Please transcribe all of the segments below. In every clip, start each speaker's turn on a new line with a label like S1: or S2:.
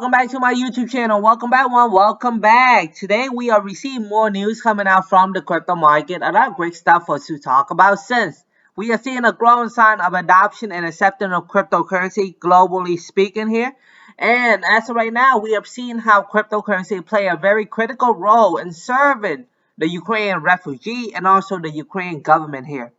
S1: Welcome back to my YouTube channel. Welcome back, one. Welcome back. Today we are receiving more news coming out from the crypto market. A lot of great stuff for us to talk about since we are seeing a growing sign of adoption and acceptance of cryptocurrency globally speaking here. And as of right now, we have seen how cryptocurrency play a very critical role in serving the Ukrainian refugee and also the Ukrainian government here.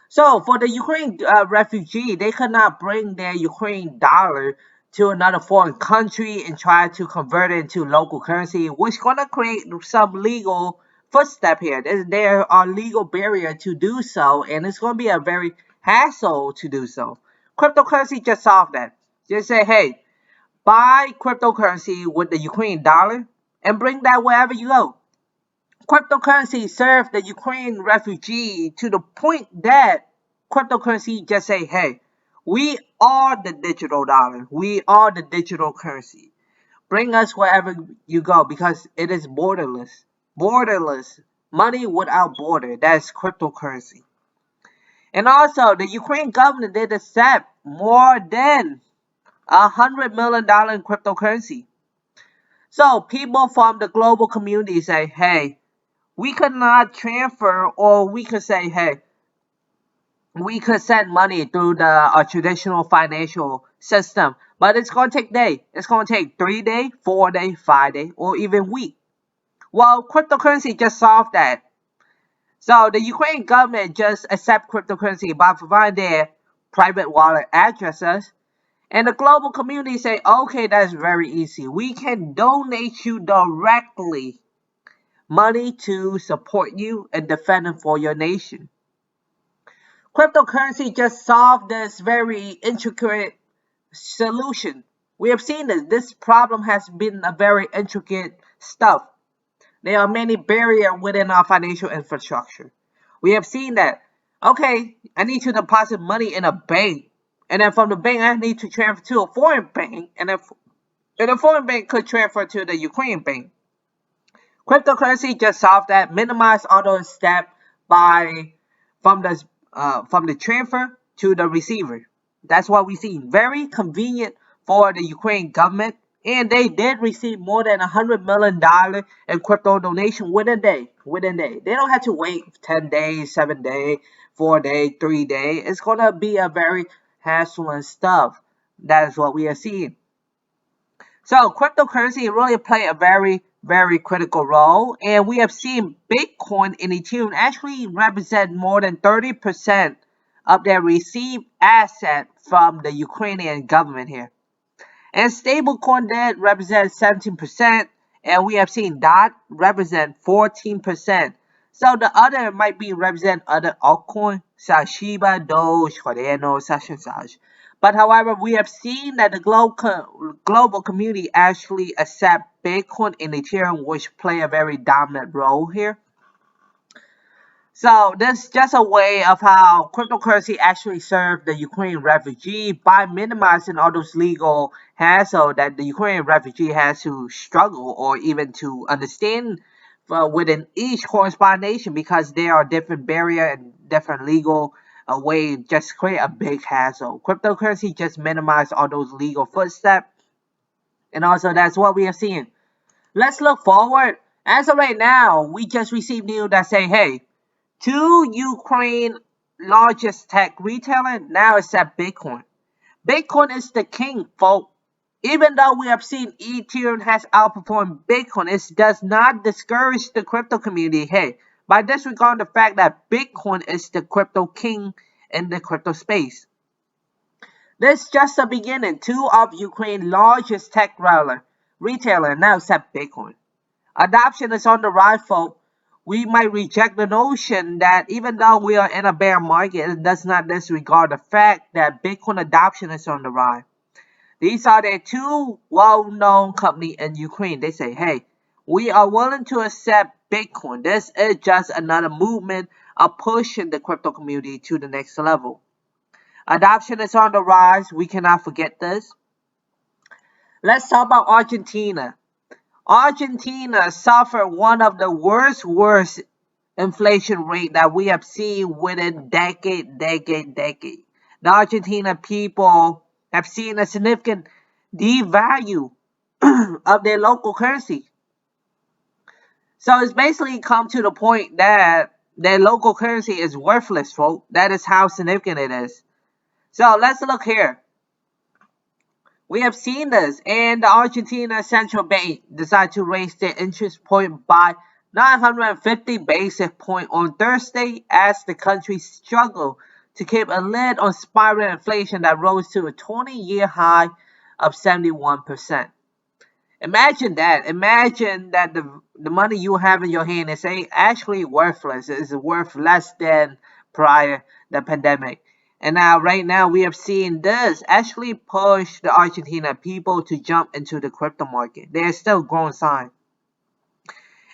S1: So for the Ukraine refugee, they could not bring their Ukraine dollar to another foreign country and try to convert it into local currency, which is going to create some legal footstep here. There are legal barrier to do so, and it's going to be a very hassle to do so. Cryptocurrency just solved that. Just say, hey, buy cryptocurrency with the Ukraine dollar and bring that wherever you go. Cryptocurrency served the Ukraine refugee to the point that cryptocurrency just say, hey, we are the digital dollar. We are the digital currency. Bring us wherever you go because it is borderless. Borderless. Money without border. That's cryptocurrency. And also, the Ukraine government did accept more than $100 million in cryptocurrency. So people from the global community say, hey, we could not transfer, or we could say, hey, we could send money through the traditional financial system, but it's going to take days. It's going to take 3 days, 4 days, 5 days, or even week. Well, cryptocurrency just solved that. So the Ukrainian government just accept cryptocurrency by providing their private wallet addresses, and the global community say, okay, that's very easy. We can donate you directly money to support you and defend for your nation. Cryptocurrency just solved this very intricate solution. We have seen this. This problem has been a very intricate stuff. There are many barriers within our financial infrastructure. We have seen that, okay, I need to deposit money in a bank. And then from the bank, I need to transfer to a foreign bank. And a foreign bank could transfer to the Ukrainian bank. Cryptocurrency just solved that, minimize all those steps from the transfer to the receiver. That's what we see. Very convenient for the Ukraine government, and they did receive more than $100 million in crypto donation within a day. They don't have to wait 10 days, 7 days, 4 days, 3 days. It's gonna be a very hassle and stuff. That is what we are seeing. So cryptocurrency really play a very critical role, and we have seen Bitcoin and Ethereum actually represent more than 30% of their received asset from the Ukrainian government here. And stablecoin did represent 17%, and we have seen DOT represent 14%. So the other might be represent other altcoin, such Shiba, Doge, Cardano, such and such. But however, we have seen that the global community actually accept Bitcoin and Ethereum, which play a very dominant role here. So this is just a way of how cryptocurrency actually served the Ukrainian refugee by minimizing all those legal hassle that the Ukrainian refugee has to struggle or even to understand within each corresponding nation, because there are different barriers and different legal way just create a big hassle. Cryptocurrency just minimize all those legal footsteps, and also that's what we are seeing. Let's look forward. As of right now, we just received news that say, hey, two Ukraine largest tech retailer now accept Bitcoin. Bitcoin is the king, folks. Even though we have seen Ethereum has outperformed Bitcoin, it does not discourage the crypto community. Hey, by disregarding the fact that Bitcoin is the crypto king in the crypto space. This is just the beginning. Two of Ukraine's largest tech retailer now accept Bitcoin. Adoption is on the rise, folks. We might reject the notion that even though we are in a bear market, it does not disregard the fact that Bitcoin adoption is on the rise. These are the two well-known companies in Ukraine. They say, hey, we are willing to accept Bitcoin. This is just another movement of pushing the crypto community to the next level. Adoption is on the rise. We cannot forget this. Let's talk about Argentina. Argentina suffered one of the worst inflation rate that we have seen within decade. The Argentina people have seen a significant devalue of their local currency. So it's basically come to the point that their local currency is worthless, folks. That is how significant it is. So let's look here. We have seen this, and the Argentina Central Bank decided to raise their interest point by 950 basis points on Thursday as the country struggled to keep a lid on spiral inflation that rose to a 20-year high of 71%. Imagine that. Imagine that the money you have in your hand is actually worthless. It's worth less than prior the pandemic. And now, right now, we have seen this actually push the Argentina people to jump into the crypto market. They are still growing sign.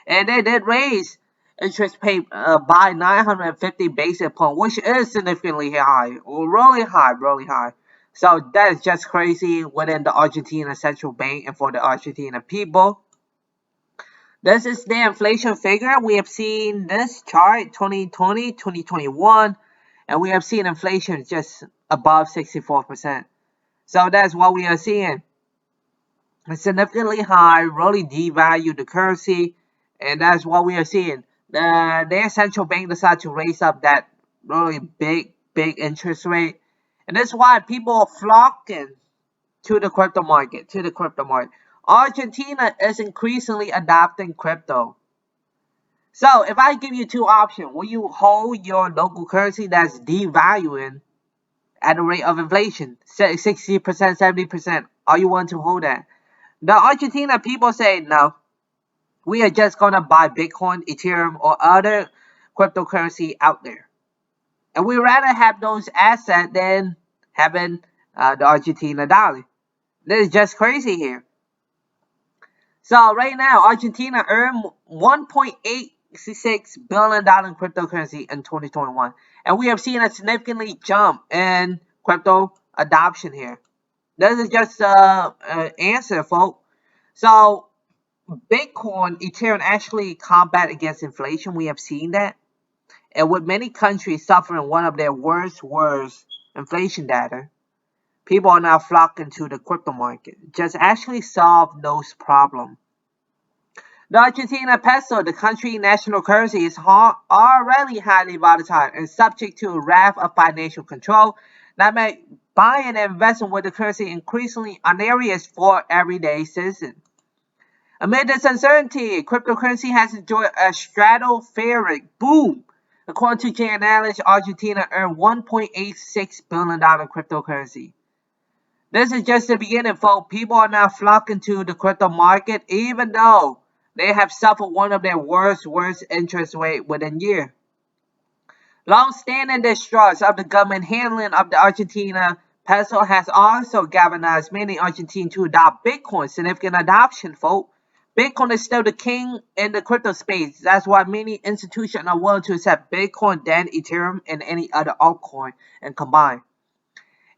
S1: And they did raise interest pay by 950 basis points, which is significantly high, or really high, really high. So that is just crazy within the Argentina Central Bank and for the Argentina people. This is the inflation figure. We have seen this chart 2020, 2021, and we have seen inflation just above 64%. So that's what we are seeing. It's significantly high, really devalue the currency, and that's what we are seeing. Their central bank decided to raise up that really big interest rate. And that's why people are flocking to the crypto market, Argentina is increasingly adopting crypto. So if I give you two options, will you hold your local currency that's devaluing at the rate of inflation, 60%, 70%? Are you willing to hold that? The Argentina people say no. We are just gonna buy Bitcoin, Ethereum, or other cryptocurrency out there. And we rather have those assets than having the Argentina dollar. This is just crazy here. So right now, Argentina earned $1.86 billion in cryptocurrency in 2021. And we have seen a significantly jump in crypto adoption here. This is just an answer, folks. So Bitcoin, Ethereum actually combat against inflation. We have seen that. And with many countries suffering one of their worst inflation data, people are now flocking to the crypto market. Just actually solve those problems. The Argentina peso, the country's national currency, is already highly volatile and subject to a raft of financial control that make buying and investing with the currency increasingly onerous for everyday citizens. Amid this uncertainty, cryptocurrency has enjoyed a stratospheric boom. According to J Analyst, Argentina earned $1.86 billion in cryptocurrency. This is just the beginning, folks. People are now flocking to the crypto market, even though they have suffered one of their worst interest rate within a year. Long-standing distrust of the government handling of the Argentina peso has also galvanized many Argentines to adopt Bitcoin. Significant adoption, folks. Bitcoin is still the king in the crypto space. That's why many institutions are willing to accept Bitcoin, then Ethereum, and any other altcoin and combine.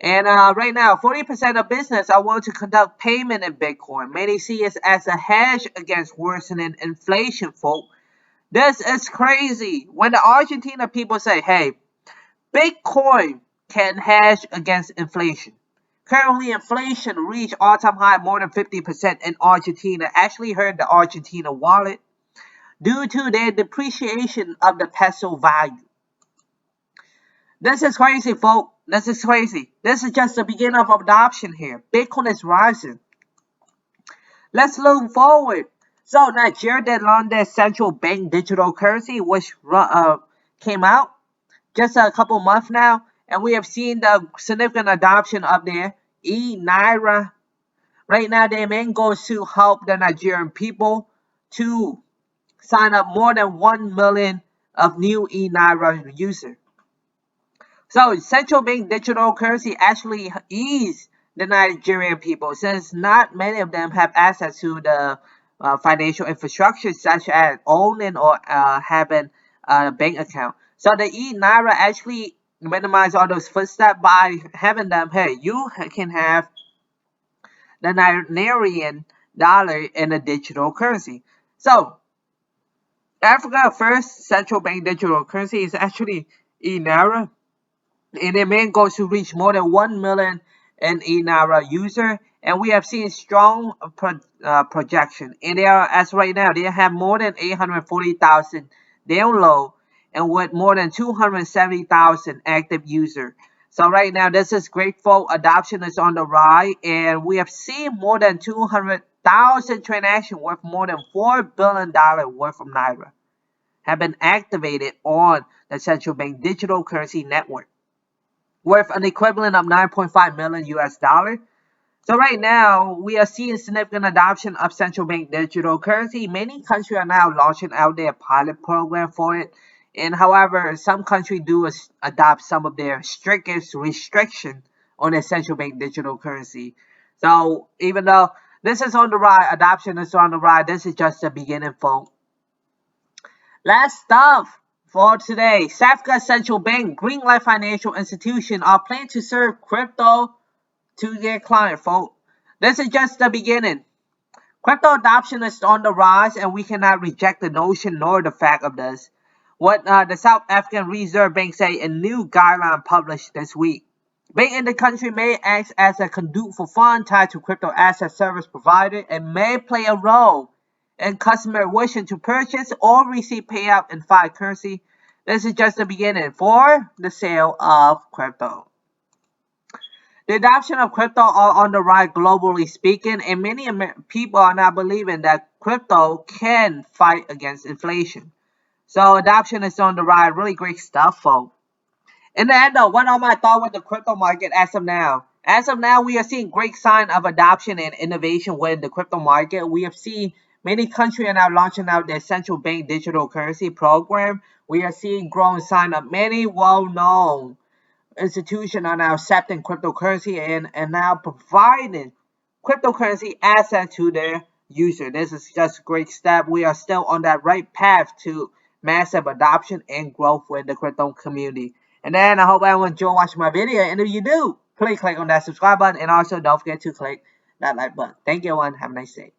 S1: And right now, 40% of business are willing to conduct payment in Bitcoin. Many see it as a hedge against worsening inflation, folks. This is crazy. When the Argentina people say, hey, Bitcoin can hedge against inflation. Currently, inflation reached all-time high more than 50% in Argentina. Actually hurt the Argentina wallet due to their depreciation of the peso value. This is crazy, folks. This is crazy. This is just the beginning of adoption here. Bitcoin is rising. Let's look forward. So Nigeria did launch their central bank digital currency, which came out just a couple months now. And we have seen the significant adoption of their eNaira. Right now, their main goal is to help the Nigerian people to sign up more than 1 million of new eNaira users. So central bank digital currency actually ease the Nigerian people, since not many of them have access to the financial infrastructure such as owning or having a bank account. So the eNaira actually minimize all those footsteps by having them, hey, you can have the Nigerian dollar in a digital currency. So Africa's first central bank digital currency is actually eNaira. And their main goal is to reach more than 1 million in eNaira user And we have seen strong projection. And they are, as right now, they have more than 840,000 download and with more than 270,000 active users. So right now, this is grateful. Adoption is on the rise, and we have seen more than 200,000 transactions worth more than $4 billion worth of Naira have been activated on the central bank digital currency network, worth an equivalent of 9.5 million US dollar. So right now, we are seeing significant adoption of central bank digital currency. Many countries are now launching out their pilot program for it. And however, some countries do adopt some of their strictest restriction on their central bank digital currency. So even though this is on the rise, adoption is on the rise, this is just the beginning, folks. Last stuff for today. South Africa Central Bank, Greenlight Financial Institution are planning to serve crypto to their client, folks. This is just the beginning. Crypto adoption is on the rise, and we cannot reject the notion nor the fact of this. What the South African Reserve Bank say in new guideline published this week. Bank in the country may act as a conduit for fund tied to crypto asset service provider and may play a role in customer wishing to purchase or receive payout in fiat currency. This is just the beginning for the sale of crypto. The adoption of crypto are on the rise globally speaking, and many people are now believing that crypto can fight against inflation. So adoption is on the rise. Really great stuff, folks. In the end, though, what are my thoughts with the crypto market as of now? As of now, we are seeing great sign of adoption and innovation with the crypto market. We have seen many countries are now launching out their central bank digital currency program. We are seeing growing sign of many well-known institutions are now accepting cryptocurrency and now providing cryptocurrency assets to their user. This is just a great step. We are still on that right path to massive adoption and growth with the crypto community. And then I hope everyone enjoyed watching my video. And if you do, please click on that subscribe button and also don't forget to click that like button. Thank you everyone. Have a nice day.